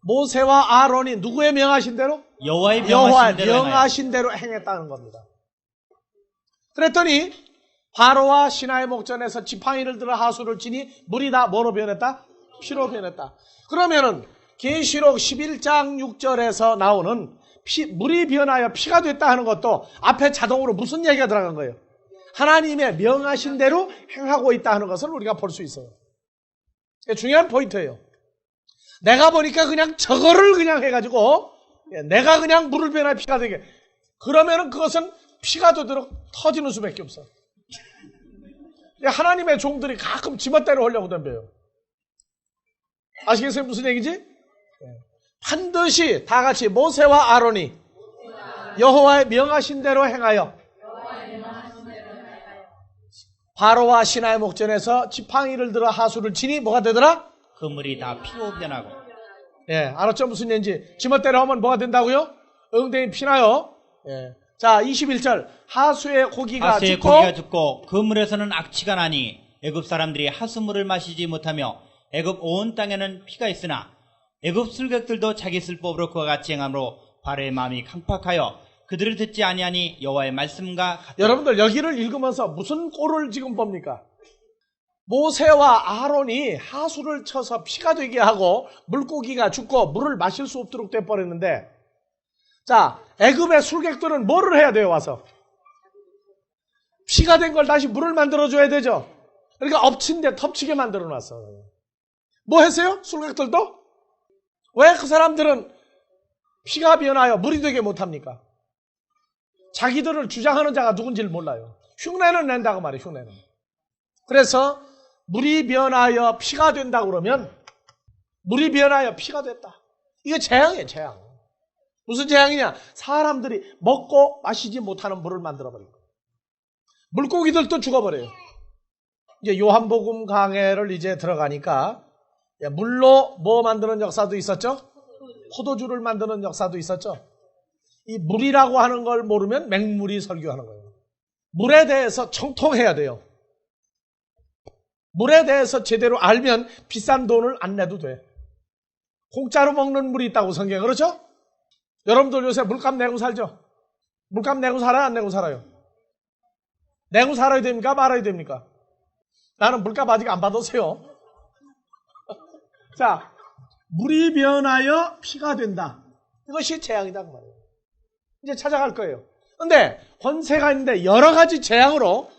모세와 아론이 누구의 명하신 대로? 여호와의 명하신 대로 행했다는 겁니다. 그랬더니 바로와 신하의 목전에서 지팡이를 들어 하수를 치니 물이 다 뭐로 변했다? 피로 변했다. 그러면은 계시록 11장 6절에서 나오는 물이 변하여 피가 됐다 하는 것도 앞에 자동으로 무슨 얘기가 들어간 거예요? 하나님의 명하신 대로 행하고 있다 하는 것을 우리가 볼 수 있어요. 중요한 포인트예요. 내가 보니까 그냥 저거를 그냥 해가지고 내가 그냥 물을 변하여 피가 되게, 그러면은 그것은 피가 되도록 터지는 수밖에 없어. 하나님의 종들이 가끔 지멋대로 하려고 덤벼요. 아시겠어요? 무슨 얘기지? 반드시 다 같이 모세와 아론이 여호와의 명하신 대로 행하여 바로와 신하의 목전에서 지팡이를 들어 하수를 치니 뭐가 되더라? 그 물이 다 피로 변하고. 알았죠? 무슨 얘기인지. 지멋대로 하면 뭐가 된다고요? 엉덩이 피나요? 자, 21절. 하수의 고기가 죽고 그 물에서는 악취가 나니 애굽 사람들이 하수물을 마시지 못하며 애굽 온 땅에는 피가 있으나 애굽 술객들도 자기 술법으로 그와 같이 행함으로 바로의 마음이 강팍하여 그들을 듣지 아니하니 여호와의 말씀과 같다. 여러분들 여기를 읽으면서 무슨 꼴을 지금 봅니까? 모세와 아론이 하수를 쳐서 피가 되게 하고 물고기가 죽고 물을 마실 수 없도록 돼버렸는데, 자, 애굽의 술객들은 뭐를 해야 돼요? 와서 피가 된 걸 다시 물을 만들어줘야 되죠. 그러니까 엎친 데 덮치게 만들어놨어. 뭐 했어요? 술객들도? 왜 그 사람들은 피가 변하여 물이 되게 못합니까? 자기들을 주장하는 자가 누군지를 몰라요. 흉내는 낸다고 말이에요. 흉내는. 그래서 물이 변하여 피가 된다고 그러면 물이 변하여 피가 됐다. 이게 재앙이에요. 재앙. 무슨 재앙이냐? 사람들이 먹고 마시지 못하는 물을 만들어버린 거예요. 물고기들도 죽어버려요. 이제 요한복음 강해를 이제 들어가니까 물로 뭐 만드는 역사도 있었죠? 포도주를 만드는 역사도 있었죠. 이 물이라고 하는 걸 모르면 맹물이 설교하는 거예요. 물에 대해서 정통해야 돼요. 물에 대해서 제대로 알면 비싼 돈을 안 내도 돼. 공짜로 먹는 물이 있다고 성경에 그렇죠? 여러분들 요새 물값 내고 살죠? 물값 내고 살아요? 안 내고 살아요? 내고 살아야 됩니까? 말아야 됩니까? 나는 물값 아직 안 받았어요. 자, 물이 변하여 피가 된다. 이것이 재앙이다 그 말이에요. 이제 찾아갈 거예요. 근데 권세가 있는데 여러 가지 재앙으로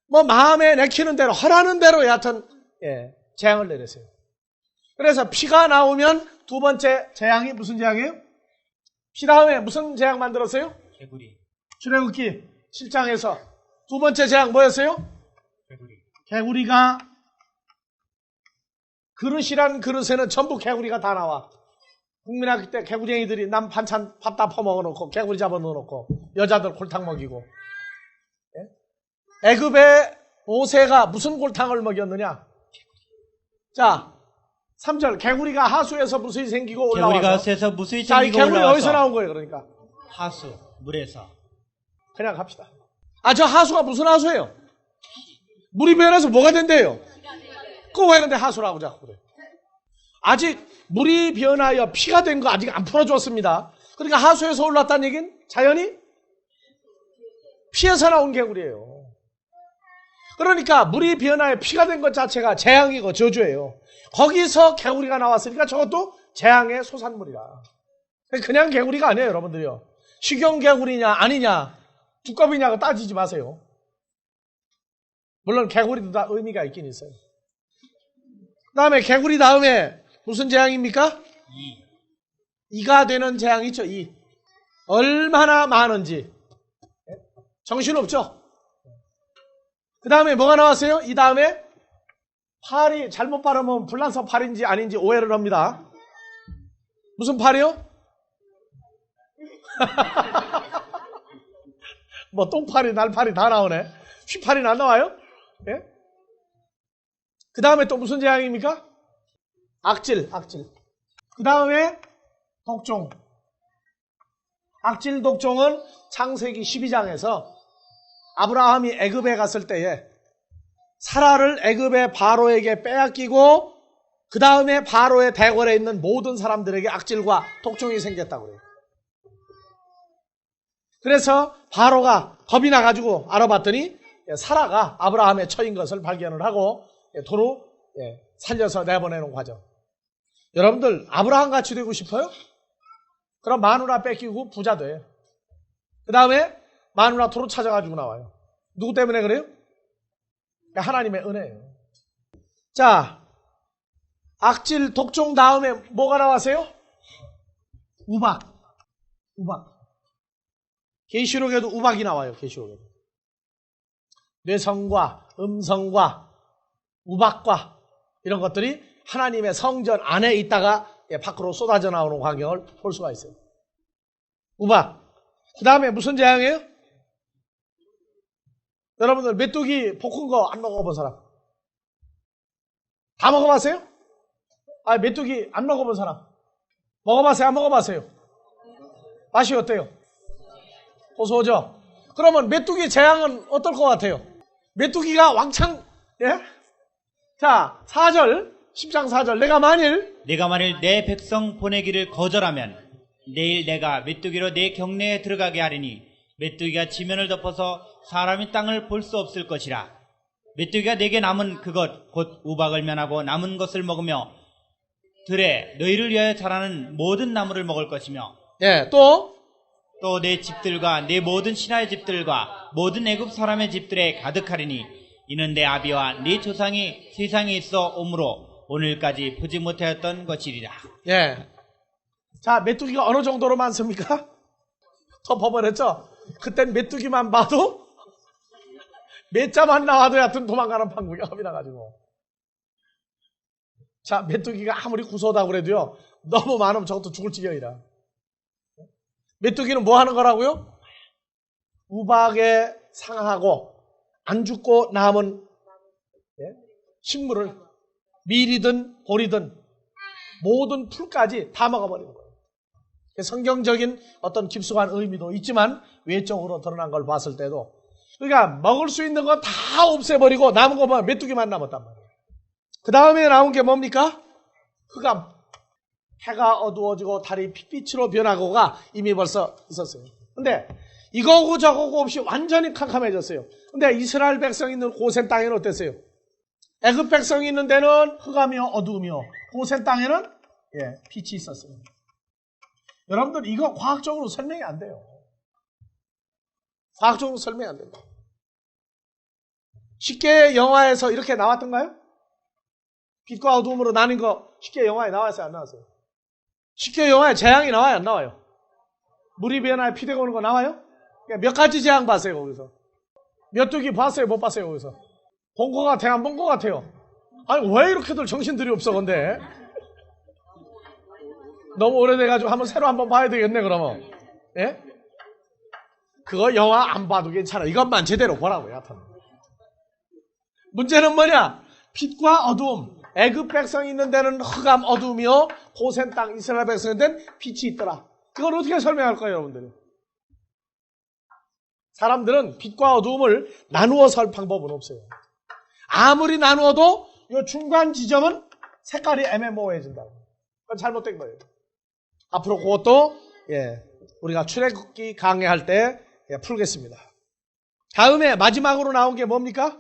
뭐 마음에 내키는 대로 하라는 대로 여하튼 재앙을 내렸어요. 그래서 피가 나오면 두 번째 재앙이 무슨 재앙이에요? 피 다음에 무슨 재앙 만들었어요? 개구리. 출애굽기 7장에서 두 번째 재앙 뭐였어요? 개구리. 개구리가 그릇이란 그릇에는 전부 개구리가 다 나와. 국민학교 때 개구쟁이들이 남 반찬 밥 다 퍼먹어 놓고 개구리 잡아 넣어 놓고 여자들 골탕 먹이고. 애굽의 모세가 무슨 골탕을 먹였느냐? 자, 3절 개구리가 하수에서 무수히 생기고 올라와서. 개구리가 하수에서 무수히 자, 이 생기고 개구리 올라와서. 어디서 나온 거예요? 그러니까 하수, 물에서. 그냥 갑시다. 아, 저 하수가 무슨 하수예요? 물이 변해서 뭐가 된대요? 그거 왜 근데 하수라고 자꾸 그래? 아직 물이 변하여 피가 된 거 아직 안 풀어줬습니다. 그러니까 하수에서 올랐다는 얘기는 자연히 피에서 나온 개구리예요. 그러니까 물이 변하여 피가 된 것 자체가 재앙이고 저주예요. 거기서 개구리가 나왔으니까 저것도 재앙의 소산물이라. 그냥 개구리가 아니에요, 여러분들이요. 식용 개구리냐 아니냐 두꺼비냐고 따지지 마세요. 물론 개구리도 다 의미가 있긴 있어요. 그 다음에 개구리 다음에 무슨 재앙입니까? 이가 되는 재앙이 있죠. 이 얼마나 많은지 정신없죠. 그 다음에 뭐가 나왔어요? 이 다음에 팔이 잘못 발음하면 불란서 팔인지 아닌지 오해를 합니다. 무슨 팔이요? 뭐 똥팔이 날팔이 다 나오네. 휘팔이 안 나와요? 예? 그 다음에 또 무슨 재앙입니까? 악질. 그 다음에 독종. 악질 독종은 창세기 12장에서 아브라함이 애굽에 갔을 때에 사라를 애굽의 바로에게 빼앗기고 그 다음에 바로의 대궐에 있는 모든 사람들에게 악질과 독종이 생겼다고 그래요. 그래서 바로가 겁이 나가지고 알아봤더니 사라가 아브라함의 처인 것을 발견을 하고 도로 살려서 내보내는 과정. 여러분들 아브라함 같이 되고 싶어요? 그럼 마누라 뺏기고 부자 돼. 그 다음에 마누라 도로 찾아가지고 나와요. 누구 때문에 그래요? 하나님의 은혜예요. 자, 악질 독종 다음에 뭐가 나왔어요? 우박. 계시록에도 우박이 나와요. 계시록에도. 뇌성과 음성과 우박과 이런 것들이 하나님의 성전 안에 있다가 밖으로 쏟아져 나오는 광경을 볼 수가 있어요. 우박. 그 다음에 무슨 재앙이에요? 여러분들 메뚜기 볶은 거 안 먹어본 사람? 다 먹어봤어요? 아, 메뚜기 안 먹어본 사람? 먹어봤어요? 안 먹어봤어요? 맛이 어때요? 고소하죠? 그러면 메뚜기 재앙은 어떨 것 같아요? 메뚜기가 왕창, 예? 자, 4절, 10장 4절. 내가 만일 내 백성 보내기를 거절하면 내일 내가 메뚜기로 내 경내에 들어가게 하리니 메뚜기가 지면을 덮어서 사람이 땅을 볼 수 없을 것이라. 메뚜기가 내게 남은 그것 곧 우박을 면하고 남은 것을 먹으며 들에 너희를 위하여 자라는 모든 나무를 먹을 것이며 또 내 집들과 내 모든 신하의 집들과 모든 애굽 사람의 집들에 가득하리니 이는 내 아비와 네 조상이 세상에 있어 오므로 오늘까지 보지 못하였던 것이리라. 예. 자, 메뚜기가 어느 정도로 많습니까? 더 버벅했죠? 그땐 메뚜기만 봐도 몇 자만 나와도 여하튼 도망가는 판국이 겁이 나가지고. 자, 메뚜기가 아무리 구수하다고 그래도요, 너무 많으면 저것도 죽을 지경이라. 메뚜기는 뭐 하는 거라고요? 우박에 상하고 안 죽고 남은 식물을 밀이든 보리든 모든 풀까지 다 먹어버리는 거예요. 성경적인 어떤 깊숙한 의미도 있지만 외적으로 드러난 걸 봤을 때도 그러니까 먹을 수 있는 거 다 없애버리고 남은 거 보면 메뚜기만 남았단 말이에요. 그 다음에 나온 게 뭡니까? 흑암. 해가 어두워지고 달이 핏빛으로 변하고가 이미 벌써 있었어요. 근데 이거고 저거고 없이 완전히 캄캄해졌어요. 근데 이스라엘 백성이 있는 고센 땅에는 어땠어요? 애굽 백성이 있는 데는 흑암이요 어두움이요. 고센 땅에는 빛이 있었어요. 여러분들 이거 과학적으로 설명이 안 돼요. 과학적으로 설명이 안 된다. 쉽게 영화에서 이렇게 나왔던가요? 빛과 어두움으로 나뉜 거 쉽게 영화에 나왔어요? 안 나왔어요? 쉽게 영화에 재앙이 나와요? 안 나와요? 물이 변화에 피대가 오는 거 나와요? 몇 가지 재앙 봤어요 거기서? 메뚜기 봤어요? 못 봤어요 거기서? 본 거 같아요? 안 본 거 같아요? 아니 왜 이렇게들 정신들이 없어 근데? 너무 오래돼가지고 새로 봐야 되겠네 그러면. 예? 그거 영화 안 봐도 괜찮아. 이것만 제대로 보라고요. 하여튼. 문제는 뭐냐? 빛과 어두움. 애굽 백성이 있는 데는 흑암 어두움이요. 고센 땅 이스라엘 백성이 있는 데는 빛이 있더라. 그걸 어떻게 설명할 거예요 여러분들이? 사람들은 빛과 어두움을 나누어서 할 방법은 없어요. 아무리 나누어도 이 중간 지점은 색깔이 애매모호해진다. 그건 잘못된 거예요. 앞으로 그것도 우리가 출애굽기 강의할 때 풀겠습니다. 다음에 마지막으로 나온 게 뭡니까?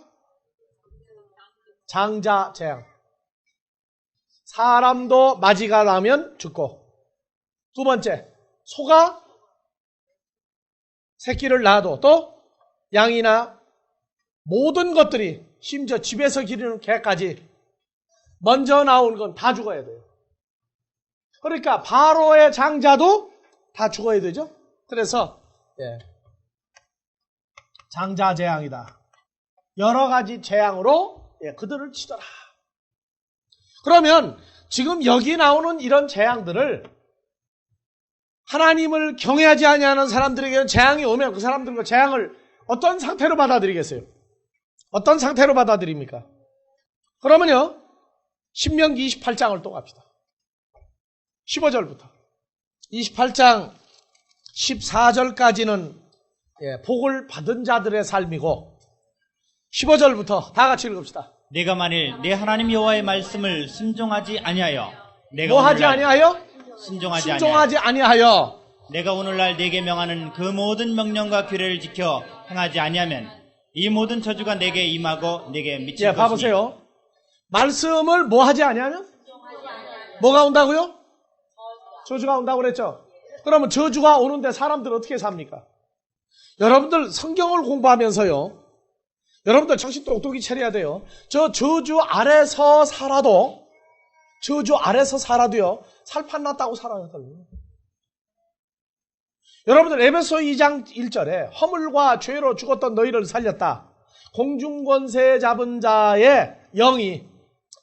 장자 재앙. 사람도 맞이가 나면 죽고. 두 번째, 소가 새끼를 낳아도 또 양이나 모든 것들이 심지어 집에서 기르는 개까지 먼저 나온 건 다 죽어야 돼요. 그러니까 바로의 장자도 다 죽어야 되죠. 그래서 장자 재앙이다. 여러 가지 재앙으로 그들을 치더라. 그러면 지금 여기 나오는 이런 재앙들을 하나님을 경외하지 아니하는 사람들에게는 재앙이 오면 그 사람들은 그 재앙을 어떤 상태로 받아들이겠어요? 어떤 상태로 받아들입니까? 그러면요 신명기 28장을 또 갑시다. 15절부터 28장 14절까지는 복을 받은 자들의 삶이고 15절부터 다 같이 읽읍시다. 내가 만일 내 하나님 여호와의 말씀을 순종하지 아니하여 내가 뭐 하지 아니하여? 순종하지 아니하여 내가 오늘날 네게 명하는 그 모든 명령과 규례를 지켜 행하지 아니하면 이 모든 저주가 내게 임하고 내게 미칠 것이니. 봐보세요. 말씀을 뭐 하지 아니하면? 뭐가 온다고요? 저주가 온다고 그랬죠. 그러면 저주가 오는데 사람들 어떻게 삽니까? 여러분들 성경을 공부하면서요. 여러분들 정신 똑똑히 차려야 돼요. 저 저주 아래서 살아도요. 살판 났다고 살아요. 여러분들 에베소 2장 1절에 허물과 죄로 죽었던 너희를 살렸다. 공중권세 잡은 자의 영이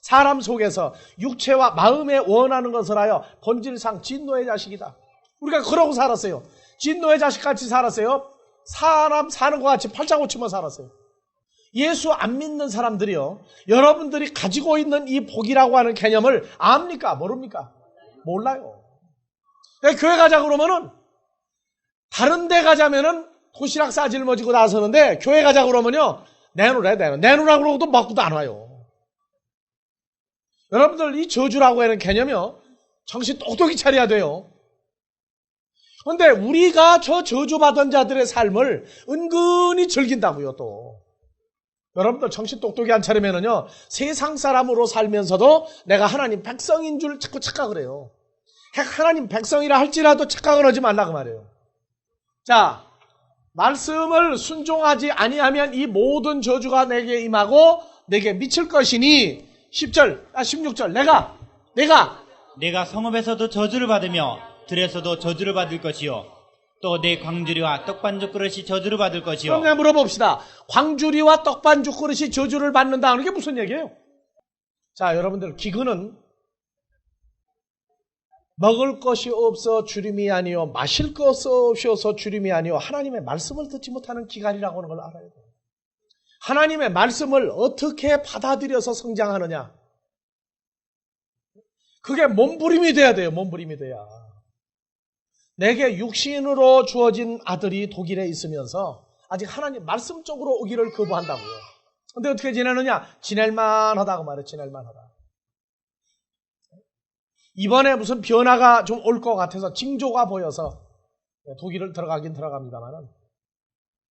사람 속에서 육체와 마음에 원하는 것을 하여 본질상 진노의 자식이다. 우리가 그러고 살았어요. 진노의 자식같이 살았어요. 사람 사는 것 같이 팔짱 고치며 살았어요. 예수 안 믿는 사람들이요. 여러분들이 가지고 있는 이 복이라고 하는 개념을 압니까? 모릅니까? 몰라요. 교회 가자 그러면은 다른 데 가자면은 도시락 싸질머지고 나서는데 교회 가자 그러면요. 내놓으라 그러고도 먹고도 안 와요. 여러분들 이 저주라고 하는 개념이요. 정신 똑똑히 차려야 돼요. 그런데 우리가 저 저주받은 자들의 삶을 은근히 즐긴다고요 또. 여러분들 정신 똑똑히 안 차리면은요. 세상 사람으로 살면서도 내가 하나님 백성인 줄 자꾸 착각을 해요. 하나님 백성이라 할지라도 착각을 하지 말라 그 말이에요. 자, 말씀을 순종하지 아니하면 이 모든 저주가 내게 임하고 내게 미칠 것이니 16절 내가 성읍에서도 저주를 받으며 들에서도 저주를 받을 것이요 또 내 광주리와 떡반죽 그릇이 저주를 받을 것이요. 그럼 내가 물어봅시다. 광주리와 떡반죽 그릇이 저주를 받는다는 게 무슨 얘기예요? 자, 여러분들 기근은 먹을 것이 없어 주림이 아니요 마실 것이 없어서 주림이 아니요 하나님의 말씀을 듣지 못하는 기간이라고 하는 걸 알아야 돼요. 하나님의 말씀을 어떻게 받아들여서 성장하느냐. 그게 몸부림이 돼야 돼요. 몸부림이 돼야. 내게 육신으로 주어진 아들이 독일에 있으면서 아직 하나님 말씀 쪽으로 오기를 거부한다고요. 근데 어떻게 지내느냐? 지낼만 하다고 말해. 지낼만 하다. 이번에 무슨 변화가 좀 올 것 같아서 징조가 보여서 독일을 들어가긴 들어갑니다만은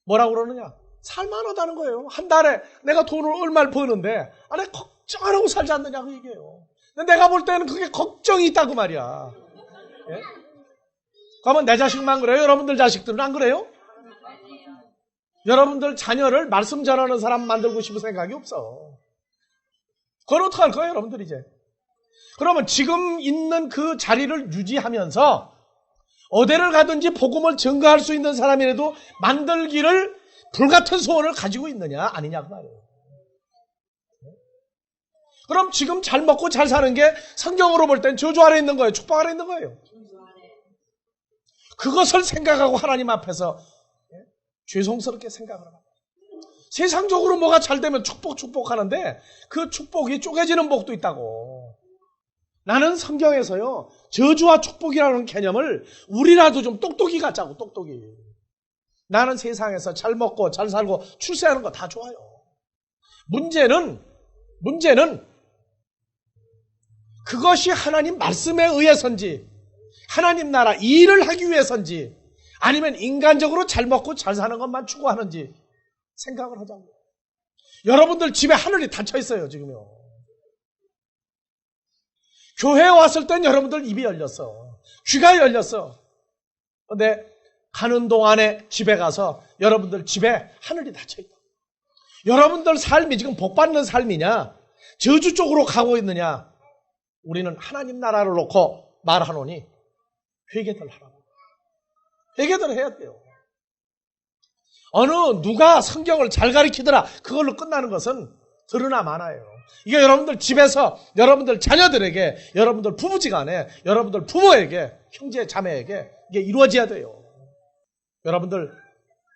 뭐라고 그러느냐? 살만하다는 거예요. 한 달에 내가 돈을 얼마를 버는데 안에 걱정 안 하고 살지 않느냐고 얘기해요. 근데 내가 볼 때는 그게 걱정이 있다고 말이야. 예? 그러면 내 자식만 그래요? 여러분들 자식들은 안 그래요? 여러분들 자녀를 말씀 전하는 사람 만들고 싶은 생각이 없어. 그건 어떡할 거예요, 여러분들 이제? 그러면 지금 있는 그 자리를 유지하면서 어디를 가든지 복음을 증거할 수 있는 사람이라도 만들기를 불같은 소원을 가지고 있느냐, 아니냐 그 말이에요. 그럼 지금 잘 먹고 잘 사는 게 성경으로 볼 땐 저주 아래 있는 거예요? 축복 아래 있는 거예요? 그것을 생각하고 하나님 앞에서 죄송스럽게 생각을 합니다. 세상적으로 뭐가 잘 되면 축복하는데 그 축복이 쪼개지는 복도 있다고. 나는 성경에서요, 저주와 축복이라는 개념을 우리라도 좀 똑똑히 갖자고, 똑똑히. 나는 세상에서 잘 먹고 잘 살고 출세하는 거 다 좋아요. 문제는 그것이 하나님 말씀에 의해서인지 하나님 나라 일을 하기 위해서인지 아니면 인간적으로 잘 먹고 잘 사는 것만 추구하는지 생각을 하자고요. 여러분들 집에 하늘이 닫혀 있어요, 지금요. 교회에 왔을 땐 여러분들 입이 열렸어. 귀가 열렸어. 근데 가는 동안에 집에 가서 여러분들 집에 하늘이 닫혀 있다. 여러분들 삶이 지금 복받는 삶이냐? 저주 쪽으로 가고 있느냐? 우리는 하나님 나라를 놓고 말하노니 회개들 하라고. 회개들 해야 돼요. 누가 성경을 잘 가르치더라 그걸로 끝나는 것은 드러나 많아요. 이게 여러분들 집에서 여러분들 자녀들에게, 여러분들 부부지간에, 여러분들 부모에게, 형제 자매에게 이게 이루어져야 돼요. 여러분들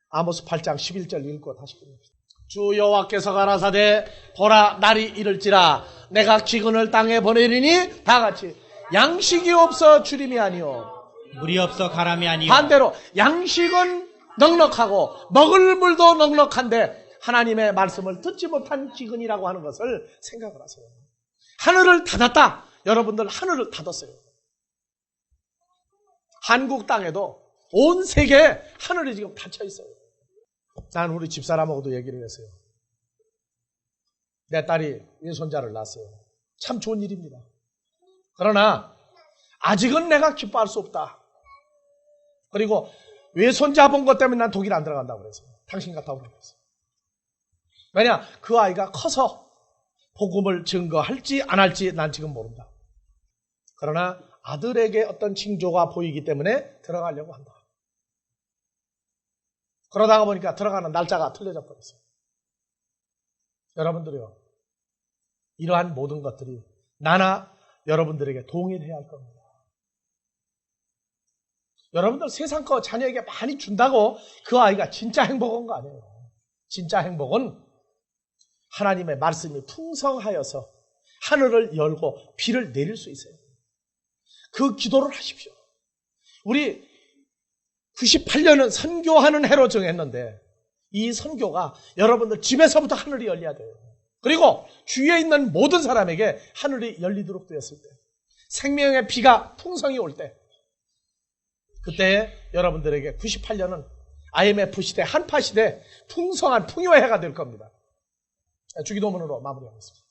아모스 8장 11절 읽고 다시 봅니다. 주 여호와께서 가라사대 보라 날이 이를지라 내가 기근을 땅에 보내리니 다같이 양식이 없어 주림이 아니요 물이 없어 가람이 아니요 반대로 양식은 넉넉하고 먹을 물도 넉넉한데 하나님의 말씀을 듣지 못한 기근이라고 하는 것을 생각을 하세요. 하늘을 닫았다. 여러분들 하늘을 닫았어요. 한국 땅에도 온 세계에 하늘이 지금 닫혀 있어요. 난 우리 집사람하고도 얘기를 했어요. 내 딸이 외손자를 낳았어요. 참 좋은 일입니다. 그러나 아직은 내가 기뻐할 수 없다. 그리고 외손자 본 것 때문에 난 독일 안 들어간다고 그랬어요. 당신 같아 오라고 그랬어요. 왜냐? 그 아이가 커서 복음을 증거할지 안 할지 난 지금 모른다. 그러나 아들에게 어떤 징조가 보이기 때문에 들어가려고 한다. 그러다가 보니까 들어가는 날짜가 틀려져 버렸어요. 여러분들이요, 이러한 모든 것들이 나나 여러분들에게 동일해야 할 겁니다. 여러분들 세상 거 자녀에게 많이 준다고 그 아이가 진짜 행복한 거 아니에요. 진짜 행복은 하나님의 말씀이 풍성하여서 하늘을 열고 비를 내릴 수 있어요. 그 기도를 하십시오. 우리 98년은 선교하는 해로 정했는데 이 선교가 여러분들 집에서부터 하늘이 열려야 돼요. 그리고 주위에 있는 모든 사람에게 하늘이 열리도록 되었을 때, 생명의 비가 풍성히 올 때, 그때 여러분들에게 98년은 IMF 시대, 한파 시대 풍성한 풍요의 해가 될 겁니다. 주기도문으로 마무리하겠습니다.